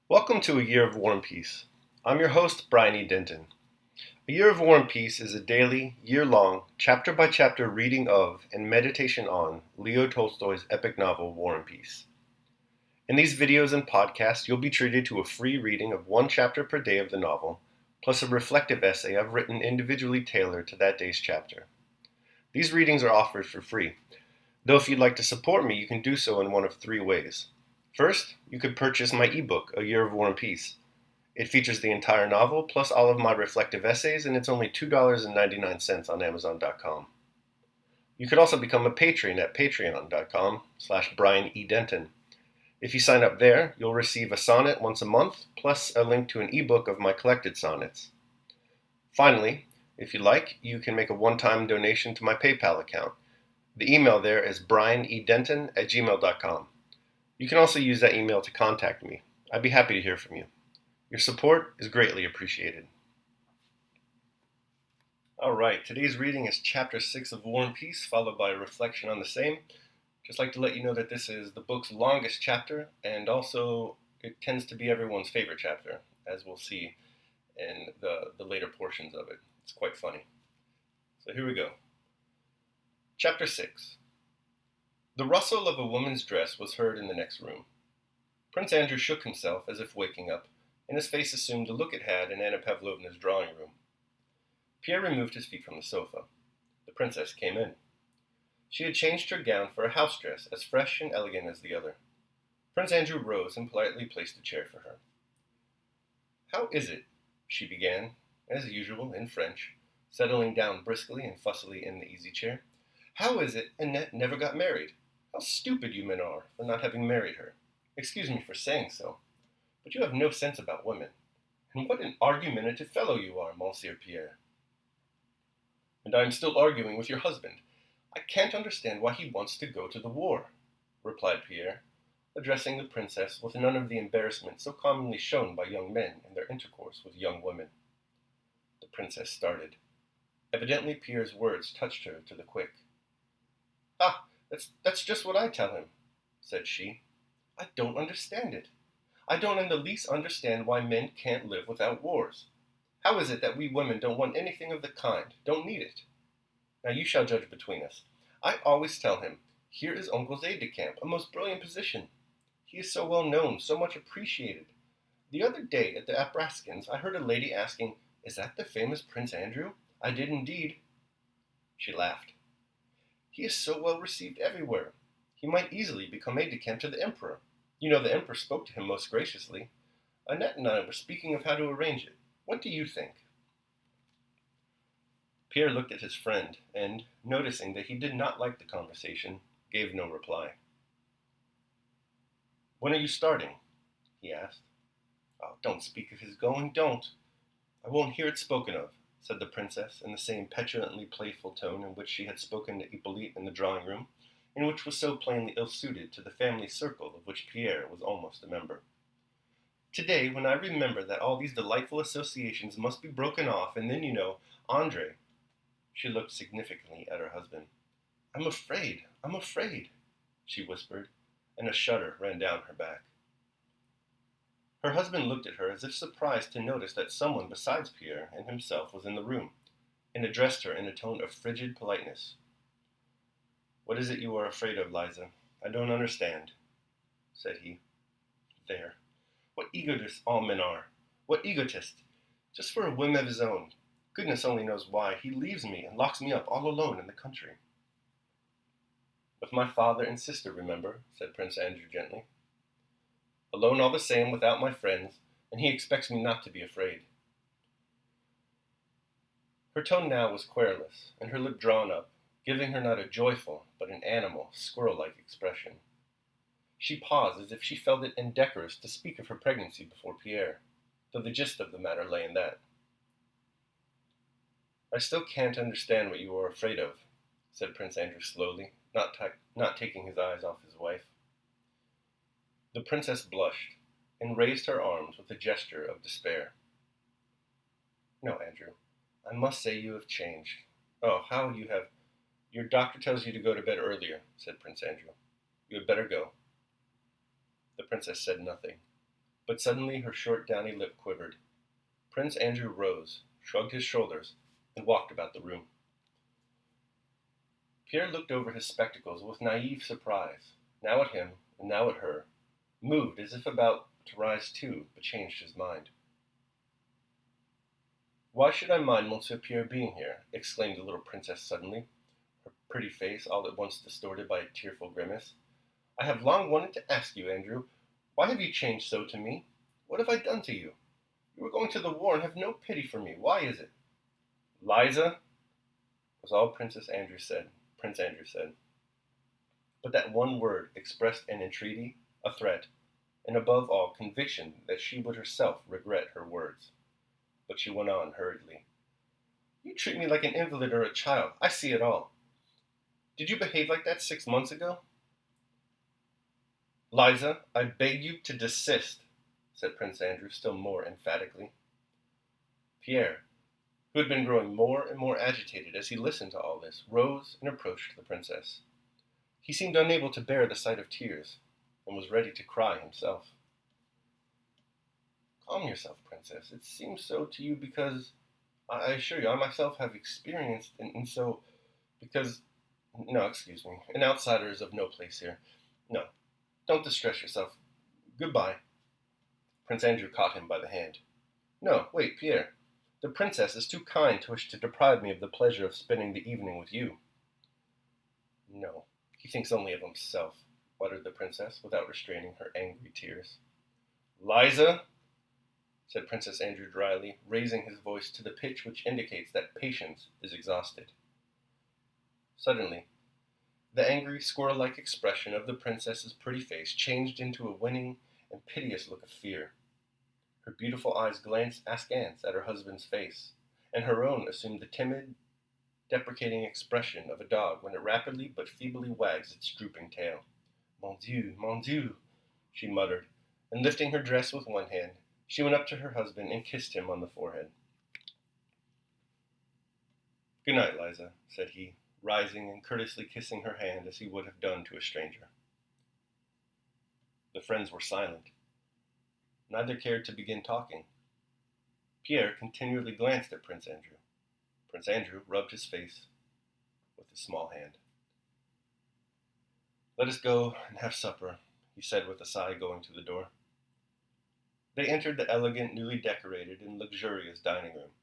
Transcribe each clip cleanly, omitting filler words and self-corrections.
Welcome to A Year of War and Peace. I'm your host, Brian E. Denton. A Year of War and Peace is a daily, year-long, chapter-by-chapter reading of and meditation on Leo Tolstoy's epic novel, War and Peace. In these videos and podcasts, you'll be treated to a free reading of one chapter per day of the novel, plus a reflective essay I've written individually tailored to that day's chapter. These readings are offered for free, though if you'd like to support me, you can do so in one of three ways. First, you could purchase my ebook, A Year of War and Peace. It features the entire novel, plus all of my reflective essays, and it's only $2.99 on Amazon.com. You could also become a patron at patreon.com/Brian E. Denton. If you sign up there, you'll receive a sonnet once a month, plus a link to an ebook of my collected sonnets. Finally, if you like, you can make a one-time donation to my PayPal account. The email there is brianedenton@gmail.com. You can also use that email to contact me. I'd be happy to hear from you. Your support is greatly appreciated. Alright, today's reading is Chapter 6 of War and Peace, followed by a reflection on the same. Just like to let you know that this is the book's longest chapter, and also it tends to be everyone's favorite chapter, as we'll see in the later portions of it. It's quite funny. So here we go. Chapter 6. The rustle of a woman's dress was heard in the next room. Prince Andrew shook himself as if waking up, and his face assumed the look it had in Anna Pavlovna's drawing room. Pierre removed his feet from the sofa. The princess came in. She had changed her gown for a house dress as fresh and elegant as the other. Prince Andrew rose and politely placed a chair for her. "How is it," she began, as usual, in French, settling down briskly and fussily in the easy chair. "How is it Annette never got married? How stupid you men are for not having married her. Excuse me for saying so, but you have no sense about women. And what an argumentative fellow you are, Monsieur Pierre." "And I am still arguing with your husband. I can't understand why he wants to go to the war," replied Pierre, addressing the princess with none of the embarrassment so commonly shown by young men in their intercourse with young women. The princess started. Evidently Pierre's words touched her to the quick. "Ah, that's just what I tell him," said she. "I don't understand it. I don't in the least understand why men can't live without wars. How is it that we women don't want anything of the kind, don't need it? Now you shall judge between us. I always tell him, here is Uncle's aide-de-camp, a most brilliant position. He is so well known, so much appreciated. The other day at the Apraskins, I heard a lady asking, 'Is that the famous Prince Andrew?' I did indeed." She laughed. "He is so well received everywhere. He might easily become aide-de-camp to the Emperor. You know the Emperor spoke to him most graciously. Annette and I were speaking of how to arrange it. What do you think?" Pierre looked at his friend, and, noticing that he did not like the conversation, gave no reply. "When are you starting?" he asked. "Oh, don't speak of his going, don't. I won't hear it spoken of," said the princess in the same petulantly playful tone in which she had spoken to Hippolyte in the drawing-room, and which was so plainly ill-suited to the family circle of which Pierre was almost a member. "Today, when I remember that all these delightful associations must be broken off, and then, Andre—" She looked significantly at her husband. I'm afraid, she whispered, and a shudder ran down her back. Her husband looked at her as if surprised to notice that someone besides Pierre and himself was in the room, and addressed her in a tone of frigid politeness. "What is it you are afraid of, Liza? I don't understand," said he. "There. What egotists all men are. What egotists! Just for a whim of his own. Goodness only knows why. He leaves me and locks me up all alone in the country." "With my father and sister, remember," said Prince Andrew gently. "Alone all the same, without my friends, and he expects me not to be afraid." Her tone now was querulous, and her lip drawn up, giving her not a joyful, but an animal, squirrel-like expression. She paused as if she felt it indecorous to speak of her pregnancy before Pierre, though the gist of the matter lay in that. "I still can't understand what you are afraid of," said Prince Andrew slowly, not taking his eyes off his wife. The princess blushed, and raised her arms with a gesture of despair. "No, Andrew, I must say you have changed. Oh, how you have—" "Your doctor tells you to go to bed earlier," said Prince Andrew. "You had better go." The princess said nothing. But suddenly her short downy lip quivered. Prince Andrew rose, shrugged his shoulders, and walked about the room. Pierre looked over his spectacles with naive surprise, now at him and now at her, moved as if about to rise too, but changed his mind. "Why should I mind Monsieur Pierre being here?" exclaimed the little princess suddenly, her pretty face all at once distorted by a tearful grimace. "I have long wanted to ask you, Andrew, why have you changed so to me? What have I done to you? You are going to the war and have no pity for me. Why is it?" "Liza," was all Prince Andrew said. But that one word expressed an entreaty, a threat, and above all conviction that she would herself regret her words. But she went on hurriedly. "You treat me like an invalid or a child. I see it all. Did you behave like that 6 months ago?" "Liza, I beg you to desist," said Prince Andrew still more emphatically. Pierre, who had been growing more and more agitated as he listened to all this, rose and approached the princess. He seemed unable to bear the sight of tears, and was ready to cry himself. "Calm yourself, princess. It seems so to you because, I assure you, I myself have experienced, and so, because, no, excuse me, an outsider is of no place here. No, don't distress yourself. Goodbye." Prince Andrew caught him by the hand. "No, wait, Pierre. The princess is too kind to wish to deprive me of the pleasure of spending the evening with you." "No, he thinks only of himself," muttered the princess, without restraining her angry tears. "Liza," said Princess Andrew dryly, raising his voice to the pitch which indicates that patience is exhausted. Suddenly, the angry, squirrel-like expression of the princess's pretty face changed into a winning and piteous look of fear. Her beautiful eyes glanced askance at her husband's face, and her own assumed the timid, deprecating expression of a dog when it rapidly but feebly wags its drooping tail. Mon Dieu," she muttered, and lifting her dress with one hand, she went up to her husband and kissed him on the forehead. "Good night, Liza," said he, rising and courteously kissing her hand as he would have done to a stranger. The friends were silent. Neither cared to begin talking. Pierre continually glanced at Prince Andrew. Prince Andrew rubbed his face with his small hand. "Let us go and have supper," he said with a sigh, going to the door. They entered the elegant, newly decorated, and luxurious dining room.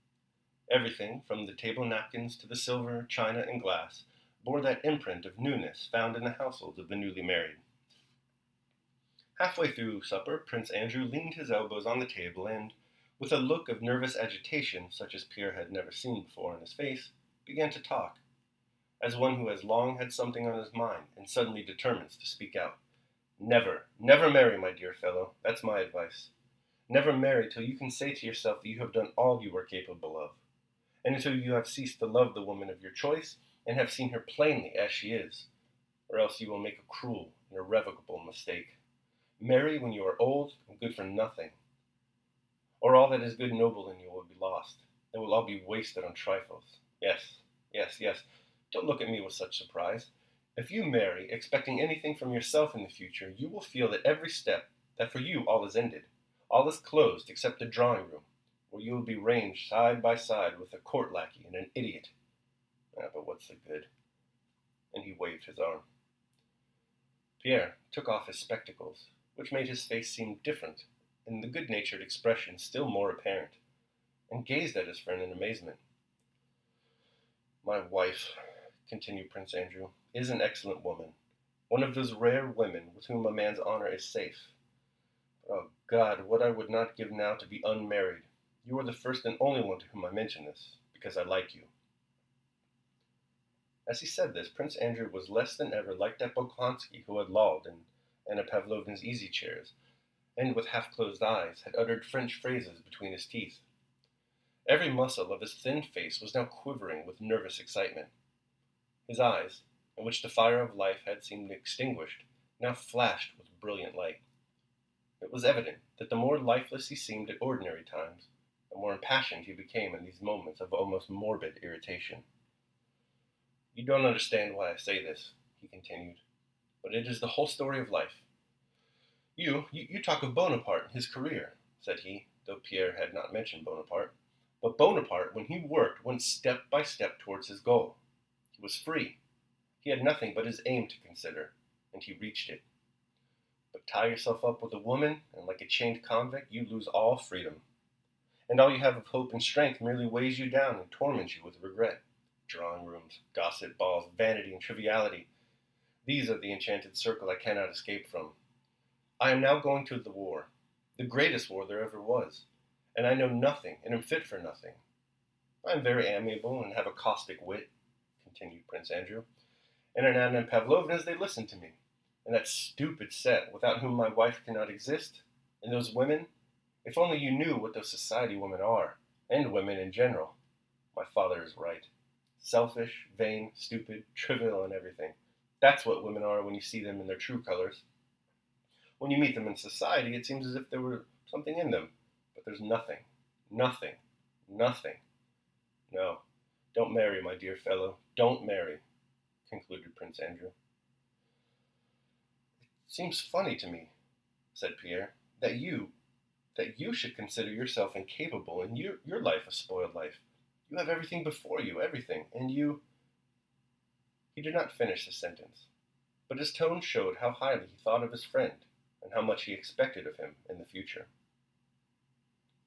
Everything, from the table napkins to the silver, china, and glass, bore that imprint of newness found in the households of the newly married. Halfway through supper, Prince Andrew leaned his elbows on the table and, with a look of nervous agitation such as Pierre had never seen before on his face, began to talk, as one who has long had something on his mind and suddenly determines to speak out. "Never, never marry, my dear fellow. That's my advice. Never marry till you can say to yourself that you have done all you are capable of, and until you have ceased to love the woman of your choice and have seen her plainly as she is, or else you will make a cruel and irrevocable mistake. Marry when you are old and good for nothing, or all that is good and noble in you will be lost. It will all be wasted on trifles. Yes, yes, yes. Don't look at me with such surprise. If you marry, expecting anything from yourself in the future, you will feel at every step that for you all is ended. All is closed except the drawing room, where you will be ranged side by side with a court lackey and an idiot. But what's the good?" And he waved his arm. Pierre took off his spectacles, which made his face seem different, and the good-natured expression still more apparent, and gazed at his friend in amazement. "My wife," continued Prince Andrew, "is an excellent woman, one of those rare women with whom a man's honor is safe. Oh God, what I would not give now to be unmarried! You are the first and only one to whom I mention this, because I like you." As he said this, Prince Andrew was less than ever like that Bolkonsky who had lolled in Anna Pavlovna's easy-chairs, and with half-closed eyes had uttered French phrases between his teeth. Every muscle of his thin face was now quivering with nervous excitement. His eyes, in which the fire of life had seemed extinguished, now flashed with brilliant light. It was evident that the more lifeless he seemed at ordinary times, the more impassioned he became in these moments of almost morbid irritation. "You don't understand why I say this," he continued, "but it is the whole story of life. You talk of Bonaparte and his career, said he, though Pierre had not mentioned Bonaparte. But Bonaparte, when he worked, went step by step towards his goal. He was free. He had nothing but his aim to consider, and he reached it. But tie yourself up with a woman, and like a chained convict, you lose all freedom. And all you have of hope and strength merely weighs you down and torments you with regret. Drawing rooms, gossip, balls, vanity, and triviality. These are the enchanted circle I cannot escape from. I am now going to the war, the greatest war there ever was, and I know nothing and am fit for nothing. I am very amiable and have a caustic wit, continued Prince Andrew, and Anna and Pavlovnas, they listen to me. And that stupid set, without whom my wife cannot exist, and those women, if only you knew what those society women are, and women in general. My father is right. Selfish, vain, stupid, trivial, and everything. That's what women are when you see them in their true colors. When you meet them in society, it seems as if there were something in them, but there's nothing, nothing, nothing. No, don't marry, my dear fellow, don't marry, concluded Prince Andrew. It seems funny to me, said Pierre, that you should consider yourself incapable and your life a spoiled life. You have everything before you, everything, and you... He did not finish his sentence, but his tone showed how highly he thought of his friend, and how much he expected of him in the future.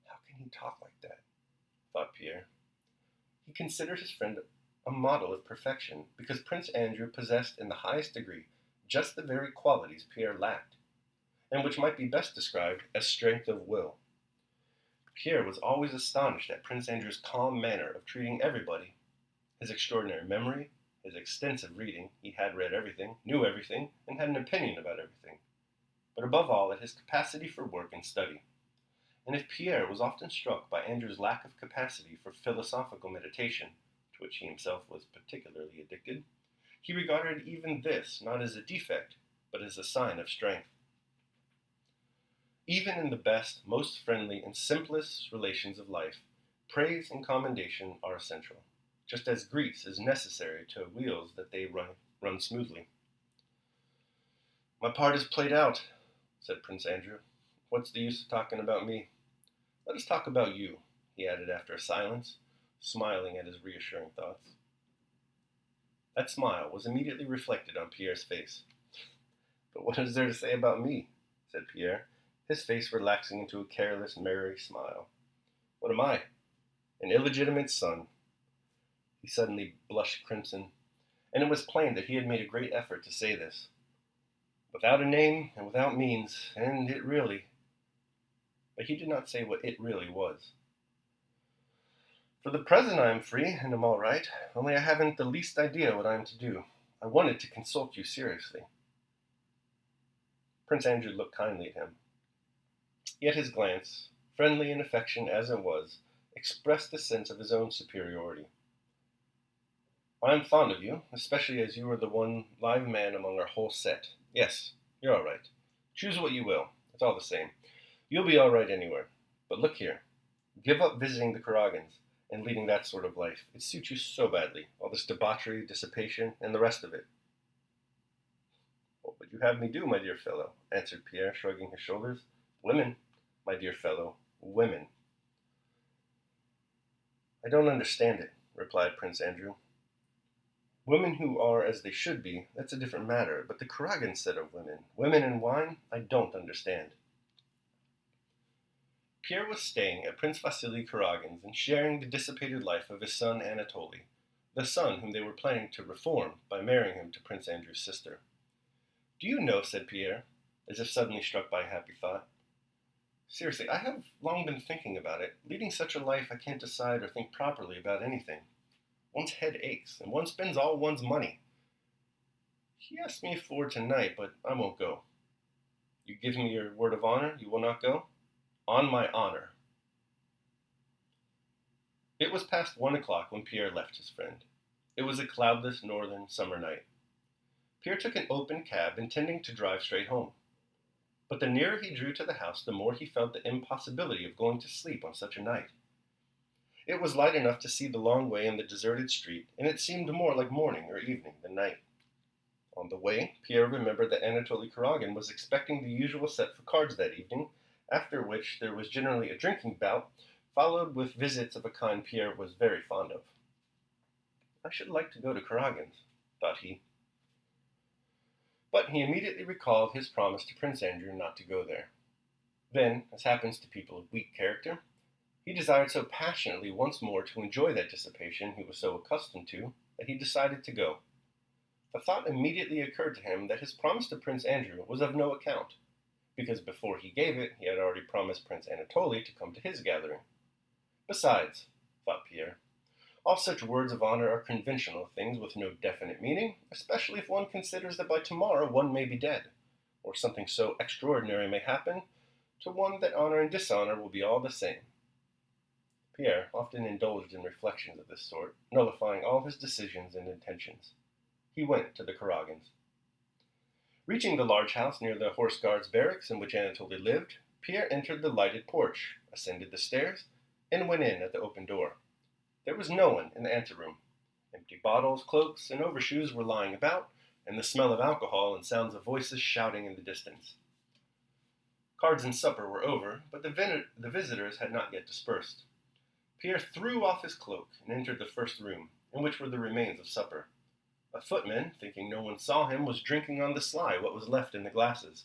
How can he talk like that? Thought Pierre. He considered his friend a model of perfection, because Prince Andrew possessed in the highest degree just the very qualities Pierre lacked, and which might be best described as strength of will. Pierre was always astonished at Prince Andrew's calm manner of treating everybody, his extraordinary memory, his extensive reading. He had read everything, knew everything, and had an opinion about everything, but above all at his capacity for work and study. And if Pierre was often struck by Andrew's lack of capacity for philosophical meditation, to which he himself was particularly addicted, he regarded even this not as a defect, but as a sign of strength. Even in the best, most friendly, and simplest relations of life, praise and commendation are essential, just as grease is necessary to wheels that they run smoothly. My part is played out, said Prince Andrew. What's the use of talking about me? Let us talk about you, he added after a silence, smiling at his reassuring thoughts. That smile was immediately reflected on Pierre's face. But what is there to say about me? Said Pierre, his face relaxing into a careless, merry smile. What am I? An illegitimate son. He suddenly blushed crimson, and it was plain that he had made a great effort to say this. Without a name and without means, and it really... But he did not say what it really was. For the present I am free, and am all right, only I haven't the least idea what I am to do. I wanted to consult you seriously. Prince Andrew looked kindly at him. Yet his glance, friendly and affectionate as it was, expressed a sense of his own superiority. I am fond of you, especially as you are the one live man among our whole set. Yes, you're all right. Choose what you will. It's all the same. You'll be all right anywhere. But look here. Give up visiting the Karagins and leading that sort of life. It suits you so badly, all this debauchery, dissipation, and the rest of it. What would you have me do, my dear fellow? Answered Pierre, shrugging his shoulders. Women, my dear fellow, women. I don't understand it, replied Prince Andrew. Women who are as they should be, that's a different matter, but the Karagin set of women and wine, I don't understand. Pierre was staying at Prince Vasily Karagin's and sharing the dissipated life of his son Anatoly, the son whom they were planning to reform by marrying him to Prince Andrew's sister. Do you know, said Pierre, as if suddenly struck by a happy thought. Seriously, I have long been thinking about it. Leading such a life, I can't decide or think properly about anything. One's head aches, and one spends all one's money. He asked me for tonight, but I won't go. You give me your word of honor you will not go? On my honor. It was past 1 o'clock when Pierre left his friend. It was a cloudless northern summer night. Pierre took an open cab, intending to drive straight home. But the nearer he drew to the house, the more he felt the impossibility of going to sleep on such a night. It was light enough to see the long way in the deserted street, and it seemed more like morning or evening than night. On the way, Pierre remembered that Anatoly Kuragin was expecting the usual set for cards that evening, after which there was generally a drinking bout, followed with visits of a kind Pierre was very fond of. I should like to go to Kuragin's, thought he. But he immediately recalled his promise to Prince Andrew not to go there. Then, as happens to people of weak character, he desired so passionately once more to enjoy that dissipation he was so accustomed to that he decided to go. The thought immediately occurred to him that his promise to Prince Andrew was of no account, because before he gave it he had already promised Prince Anatoly to come to his gathering. Besides, thought Pierre, all such words of honor are conventional things with no definite meaning, especially if one considers that by tomorrow one may be dead, or something so extraordinary may happen to one that honor and dishonor will be all the same. Pierre often indulged in reflections of this sort, nullifying all his decisions and intentions. He went to the Kuragins. Reaching the large house near the Horse Guards barracks in which Anatoly lived, Pierre entered the lighted porch, ascended the stairs, and went in at the open door. There was no one in the anteroom. Empty bottles, cloaks, and overshoes were lying about, and the smell of alcohol and sounds of voices shouting in the distance. Cards and supper were over, but the visitors had not yet dispersed. Pierre threw off his cloak and entered the first room, in which were the remains of supper. A footman, thinking no one saw him, was drinking on the sly what was left in the glasses.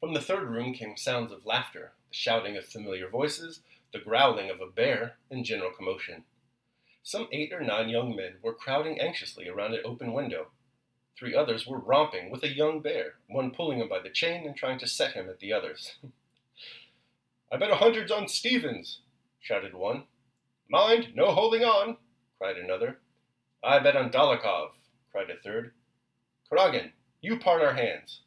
From the third room came sounds of laughter, the shouting of familiar voices, the growling of a bear, and general commotion. Some 8 or 9 young men were crowding anxiously around an open window. 3 others were romping with a young bear, one pulling him by the chain and trying to set him at the others. "I bet 100's on Stevens," shouted one. "Mind, no holding on," cried another. "I bet on Dólokhov," cried a third. "Kuragin, you part our hands."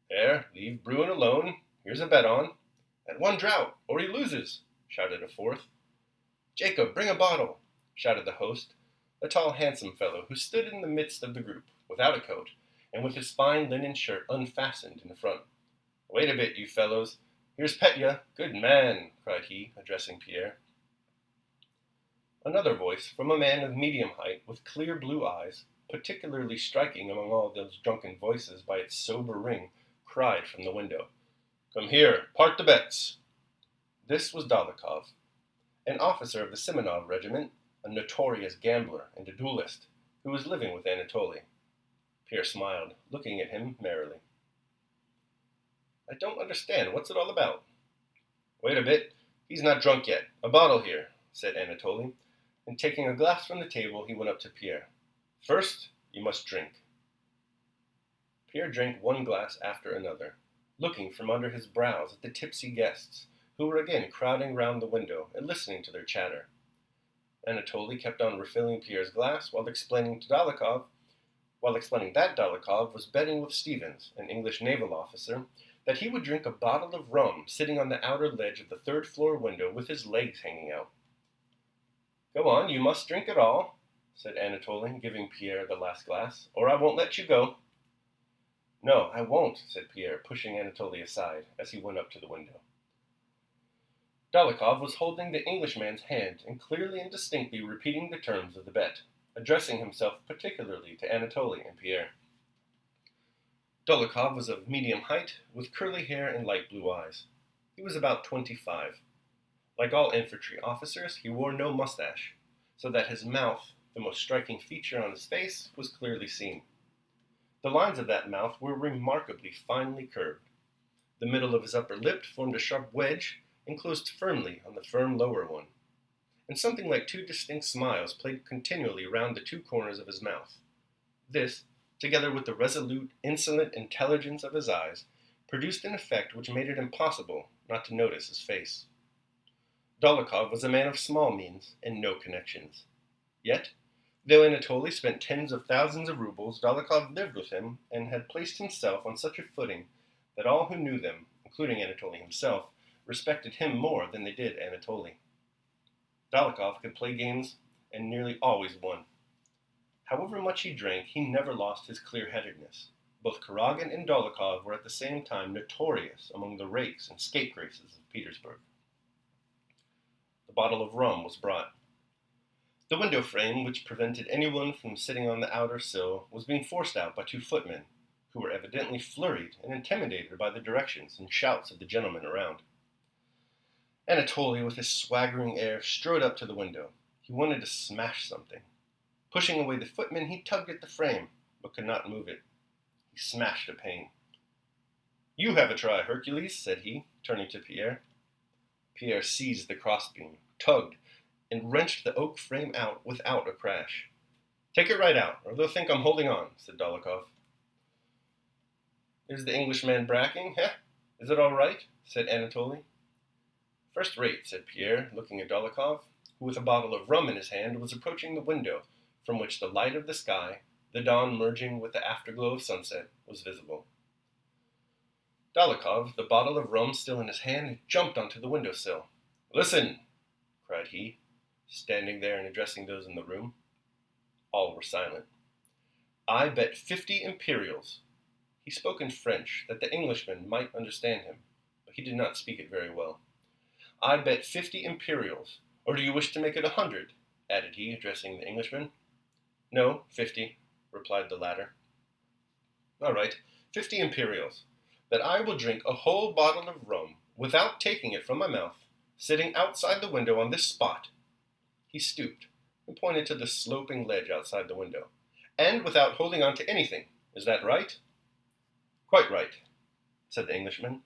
"There, leave Bruin alone. Here's a bet on." "At 1 draught, or he loses," shouted a fourth. "Jacob, bring a bottle," shouted the host, a tall, handsome fellow who stood in the midst of the group, without a coat, and with his fine linen shirt unfastened in the front. "Wait a bit, you fellows. Here's Petya. Good man," cried he, addressing Pierre. Another voice, from a man of medium height, with clear blue eyes, particularly striking among all those drunken voices by its sober ring, cried from the window, "Come here, part the bets." This was Dólokhov, an officer of the Semenov regiment, a notorious gambler and a duelist, who was living with Anatoly. Pierre smiled, looking at him merrily. "I don't understand. What's it all about?" "Wait a bit. He's not drunk yet. A bottle here," said Anatoly, and taking a glass from the table he went up to Pierre. "First, you must drink." Pierre drank one glass after another, looking from under his brows at the tipsy guests, who were again crowding round the window and listening to their chatter. Anatoly kept on refilling Pierre's glass while explaining that Dólokhov was betting with Stevens, an English naval officer, that he would drink a bottle of rum sitting on the outer ledge of the third-floor window with his legs hanging out. "Go on, you must drink it all," said Anatoly, giving Pierre the last glass, "or I won't let you go." "No, I won't," said Pierre, pushing Anatoly aside as he went up to the window. Dólokhov was holding the Englishman's hand and clearly and distinctly repeating the terms of the bet, addressing himself particularly to Anatoly and Pierre. Dólokhov was of medium height, with curly hair and light blue eyes. He was about 25. Like all infantry officers, he wore no mustache, so that his mouth, the most striking feature on his face, was clearly seen. The lines of that mouth were remarkably finely curved. The middle of his upper lip formed a sharp wedge and closed firmly on the firm lower one, and something like 2 distinct smiles played continually round the 2 corners of his mouth. This, together with the resolute, insolent intelligence of his eyes, produced an effect which made it impossible not to notice his face. Dólokhov was a man of small means and no connections. Yet, though Anatoly spent tens of thousands of rubles, Dólokhov lived with him and had placed himself on such a footing that all who knew them, including Anatoly himself, respected him more than they did Anatoly. Dólokhov could play games and nearly always won. However much he drank, he never lost his clear-headedness. Both Kuragin and Dólokhov were at the same time notorious among the rakes and scapegraces of Petersburg. The bottle of rum was brought. The window frame, which prevented anyone from sitting on the outer sill, was being forced out by two footmen, who were evidently flurried and intimidated by the directions and shouts of the gentlemen around. Anatoly, with his swaggering air, strode up to the window. He wanted to smash something. Pushing away the footman, he tugged at the frame, but could not move it. He smashed a pane. "You have a try, Hercules," said he, turning to Pierre. Pierre seized the crossbeam, tugged, and wrenched the oak frame out without a crash. "Take it right out, or they'll think I'm holding on," said Dólokhov. "Is the Englishman bracking, heh? Is it all right?" said Anatoly. "First rate," said Pierre, looking at Dólokhov, who with a bottle of rum in his hand was approaching the window, from which the light of the sky, the dawn merging with the afterglow of sunset, was visible. Dólokhov, the bottle of rum still in his hand, jumped onto the window-sill. "Listen!" cried he, standing there and addressing those in the room. All were silent. "I bet 50 imperials." He spoke in French, that the Englishman might understand him, but he did not speak it very well. "I bet 50 imperials, or do you wish to make it 100? Added he, addressing the Englishman. "No, 50, replied the latter. "All right, 50 imperials, that I will drink a whole bottle of rum without taking it from my mouth, sitting outside the window on this spot." He stooped and pointed to the sloping ledge outside the window. "And without holding on to anything. Is that right?" "Quite right," said the Englishman.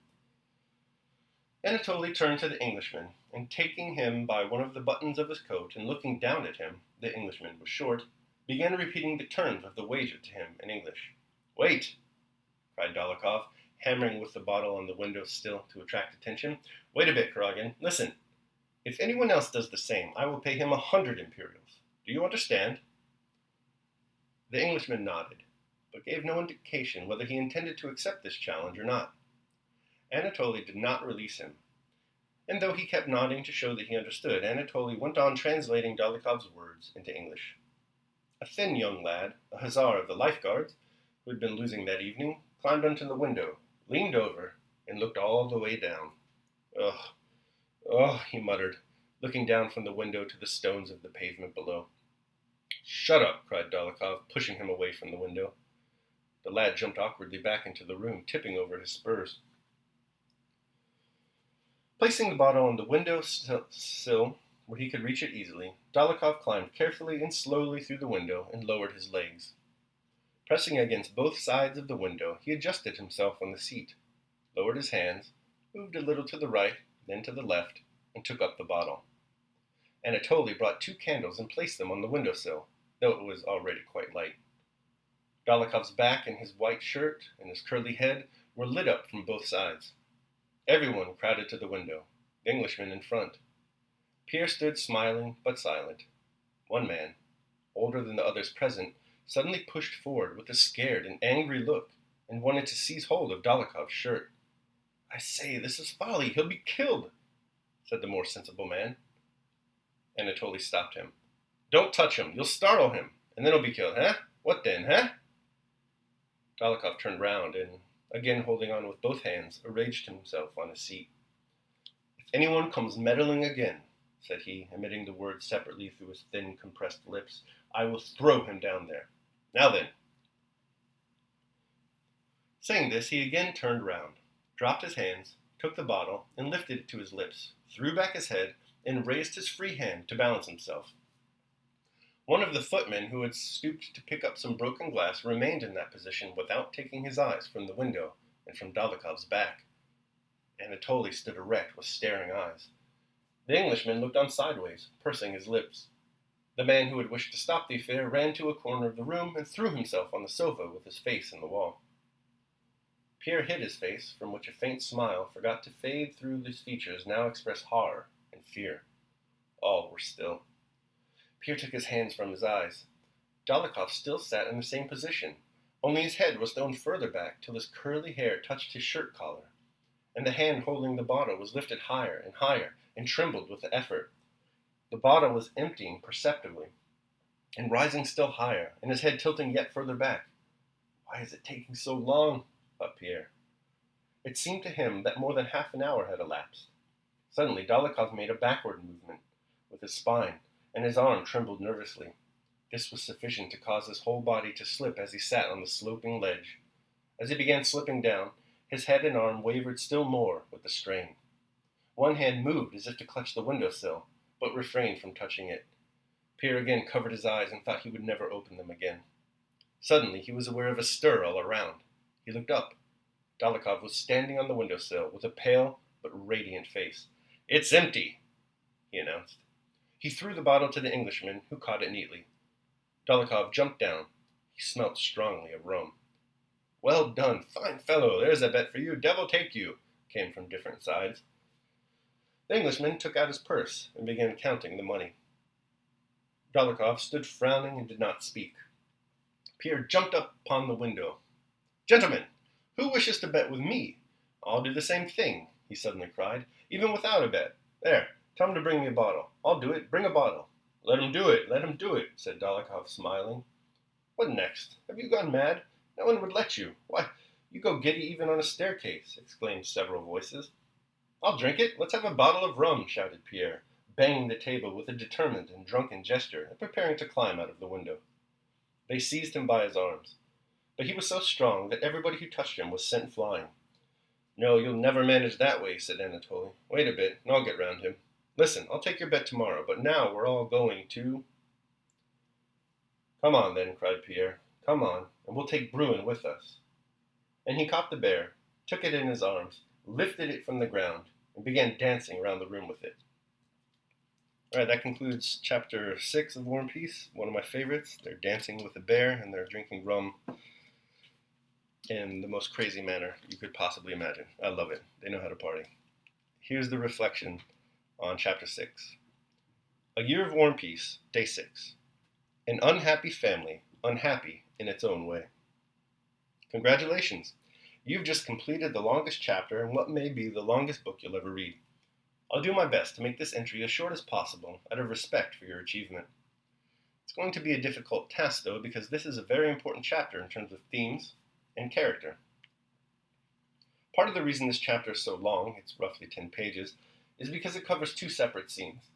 Anatoly turned to the Englishman, and taking him by one of the buttons of his coat and looking down at him, the Englishman was short, began repeating the terms of the wager to him in English. "Wait!" cried Dólokhov, hammering with the bottle on the window sill to attract attention. "Wait a bit, Kuragin. Listen. If anyone else does the same, I will pay him 100 imperials. Do you understand?" The Englishman nodded, but gave no indication whether he intended to accept this challenge or not. Anatoly did not release him, and though he kept nodding to show that he understood, Anatoly went on translating Dólokhov's words into English. A thin young lad, a hussar of the Life Guards, who had been losing that evening, climbed onto the window, leaned over, and looked all the way down. "Ugh, ugh," he muttered, looking down from the window to the stones of the pavement below. "Shut up," cried Dólokhov, pushing him away from the window. The lad jumped awkwardly back into the room, tipping over his spurs. Placing the bottle on the window sill, where he could reach it easily, Dólokhov climbed carefully and slowly through the window and lowered his legs. Pressing against both sides of the window, he adjusted himself on the seat, lowered his hands, moved a little to the right, then to the left, and took up the bottle. Anatoly brought 2 candles and placed them on the window-sill, though it was already quite light. Dólokhov's back and his white shirt and his curly head were lit up from both sides. Everyone crowded to the window, the Englishman in front. Pierre stood smiling but silent. One man, older than the others present, suddenly pushed forward with a scared and angry look and wanted to seize hold of Dólokhov's shirt. "I say, this is folly. He'll be killed," said the more sensible man. Anatoly stopped him. "Don't touch him. You'll startle him, and then he'll be killed, huh? What then, huh?" Dólokhov turned round and, again holding on with both hands, arranged himself on his seat. "If anyone comes meddling again," said he, emitting the words separately through his thin, compressed lips, "I will throw him down there. Now then." Saying this, he again turned round, dropped his hands, took the bottle, and lifted it to his lips, threw back his head, and raised his free hand to balance himself. One of the footmen who had stooped to pick up some broken glass remained in that position without taking his eyes from the window and from Dólokhov's back. Anatoly stood erect with staring eyes. The Englishman looked on sideways, pursing his lips. The man who had wished to stop the affair ran to a corner of the room and threw himself on the sofa with his face in the wall. Pierre hid his face, from which a faint smile forgot to fade through his features now expressed horror and fear. All were still. Pierre took his hands from his eyes. Dólokhov still sat in the same position, only his head was thrown further back till his curly hair touched his shirt collar, and the hand holding the bottle was lifted higher and trembled with the effort. The bottle was emptying perceptibly, and rising still higher, and his head tilting yet further back. "Why is it taking so long?" thought Pierre. It seemed to him that more than half an hour had elapsed. Suddenly Dólokhov made a backward movement with his spine, and his arm trembled nervously. This was sufficient to cause his whole body to slip as he sat on the sloping ledge. As he began slipping down, his head and arm wavered still more with the strain. One hand moved as if to clutch the windowsill, but refrained from touching it. Pierre again covered his eyes and thought he would never open them again. Suddenly he was aware of a stir all around. He looked up. Dólokhov was standing on the windowsill with a pale but radiant face. "It's empty," he announced. He threw the bottle to the Englishman, who caught it neatly. Dólokhov jumped down. He smelt strongly of rum. "Well done, fine fellow, there's a bet for you, devil take you," came from different sides. The Englishman took out his purse and began counting the money. Dólokhov stood frowning and did not speak. Pierre jumped up upon the window. "Gentlemen, who wishes to bet with me? I'll do the same thing," he suddenly cried, "even without a bet. There, tell him to bring me a bottle. I'll do it, bring a bottle." Let him do it, said Dólokhov, smiling. "What next? Have you gone mad? No one would let you. Why, you go giddy even on a staircase," exclaimed several voices. "I'll drink it. Let's have a bottle of rum," shouted Pierre, banging the table with a determined and drunken gesture and preparing to climb out of the window. They seized him by his arms, but he was so strong that everybody who touched him was sent flying. "No, you'll never manage that way," said Anatoly. "Wait a bit, and I'll get round him. Listen, I'll take your bet tomorrow, but now we're all going to—" "Come on, then," cried Pierre. "Come on, and we'll take Bruin with us." And he caught the bear, took it in his arms, lifted it from the ground, and began dancing around the room with it. All right, that concludes Chapter 6 of War and Peace, one of my favorites. They're dancing with a bear, and they're drinking rum in the most crazy manner you could possibly imagine. I love it. They know how to party. Here's the reflection on Chapter 6. A year of war and peace, Day 6. An unhappy family, unhappy in its own way. Congratulations! You've just completed the longest chapter in what may be the longest book you'll ever read. I'll do my best to make this entry as short as possible out of respect for your achievement. It's going to be a difficult task, though, because this is a very important chapter in terms of themes and character. Part of the reason this chapter is so long, it's roughly 10 pages, is because it covers two separate scenes.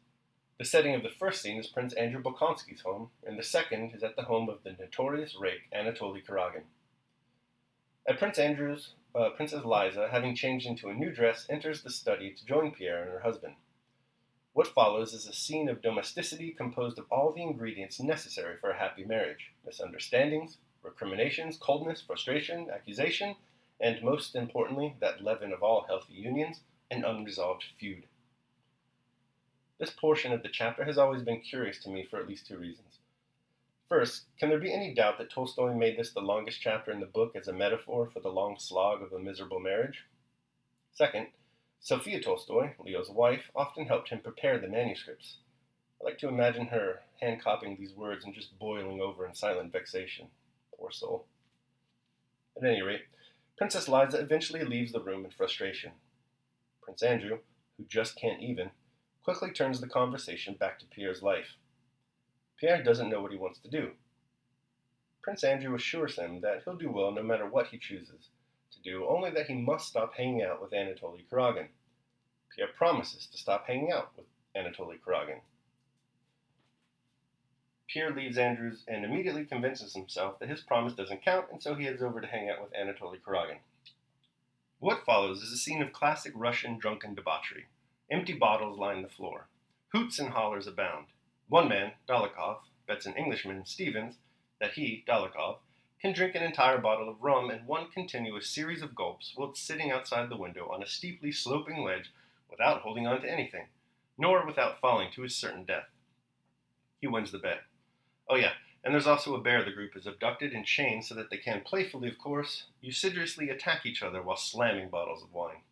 The setting of the first scene is Prince Andrew Bolkonsky's home, and the second is at the home of the notorious rake Anatoly Kuragin. At Prince Andrew's, Princess Liza, having changed into a new dress, enters the study to join Pierre and her husband. What follows is a scene of domesticity composed of all the ingredients necessary for a happy marriage: misunderstandings, recriminations, coldness, frustration, accusation, and most importantly, that leaven of all healthy unions, an unresolved feud. This portion of the chapter has always been curious to me for at least two reasons. First, can there be any doubt that Tolstoy made this the longest chapter in the book as a metaphor for the long slog of a miserable marriage? Second, Sophia Tolstoy, Leo's wife, often helped him prepare the manuscripts. I like to imagine her hand-copying these words and just boiling over in silent vexation. Poor soul. At any rate, Princess Liza eventually leaves the room in frustration. Prince Andrew, who just can't even, quickly turns the conversation back to Pierre's life. Pierre doesn't know what he wants to do. Prince Andrew assures him that he'll do well no matter what he chooses to do, only that he must stop hanging out with Anatoly Kuragin. Pierre promises to stop hanging out with Anatoly Kuragin. Pierre leaves Andrew's and immediately convinces himself that his promise doesn't count, and so he heads over to hang out with Anatoly Kuragin. What follows is a scene of classic Russian drunken debauchery. Empty bottles line the floor. Hoots and hollers abound. One man, Dólokhov, bets an Englishman, Stevens, that he, Dólokhov, can drink an entire bottle of rum in one continuous series of gulps while sitting outside the window on a steeply sloping ledge without holding on to anything, nor without falling to his certain death. He wins the bet. Oh yeah, and there's also a bear the group has abducted and chained so that they can playfully, of course, assiduously attack each other while slamming bottles of wine.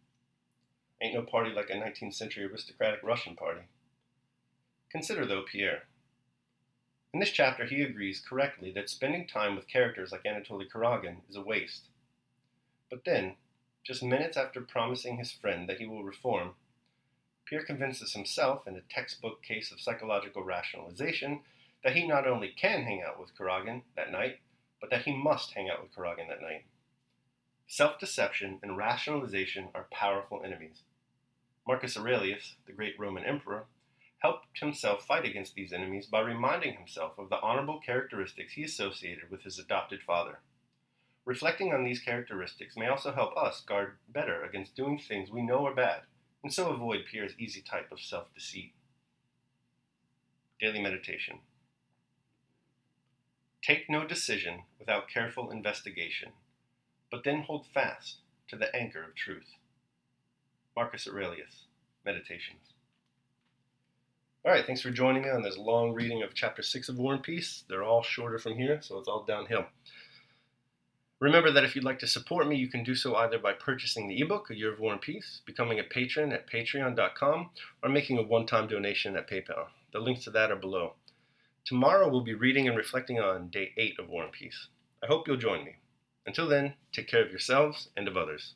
Ain't no party like a 19th century aristocratic Russian party. Consider, though, Pierre. In this chapter, he agrees correctly that spending time with characters like Anatoly Kuragin is a waste. But then, just minutes after promising his friend that he will reform, Pierre convinces himself, in a textbook case of psychological rationalization, that he not only can hang out with Kuragin that night, but that he must hang out with Kuragin that night. Self-deception and rationalization are powerful enemies. Marcus Aurelius, the great Roman emperor, helped himself fight against these enemies by reminding himself of the honorable characteristics he associated with his adopted father. Reflecting on these characteristics may also help us guard better against doing things we know are bad, and so avoid Pierre's easy type of self-deceit. Daily meditation. Take no decision without careful investigation, but then hold fast to the anchor of truth. Marcus Aurelius, Meditations. All right, thanks for joining me on this long reading of Chapter 6 of War and Peace. They're all shorter from here, so it's all downhill. Remember that if you'd like to support me, you can do so either by purchasing the ebook, A Year of War and Peace, becoming a patron at patreon.com, or making a one-time donation at PayPal. The links to that are below. Tomorrow we'll be reading and reflecting on Day 8 of War and Peace. I hope you'll join me. Until then, take care of yourselves and of others.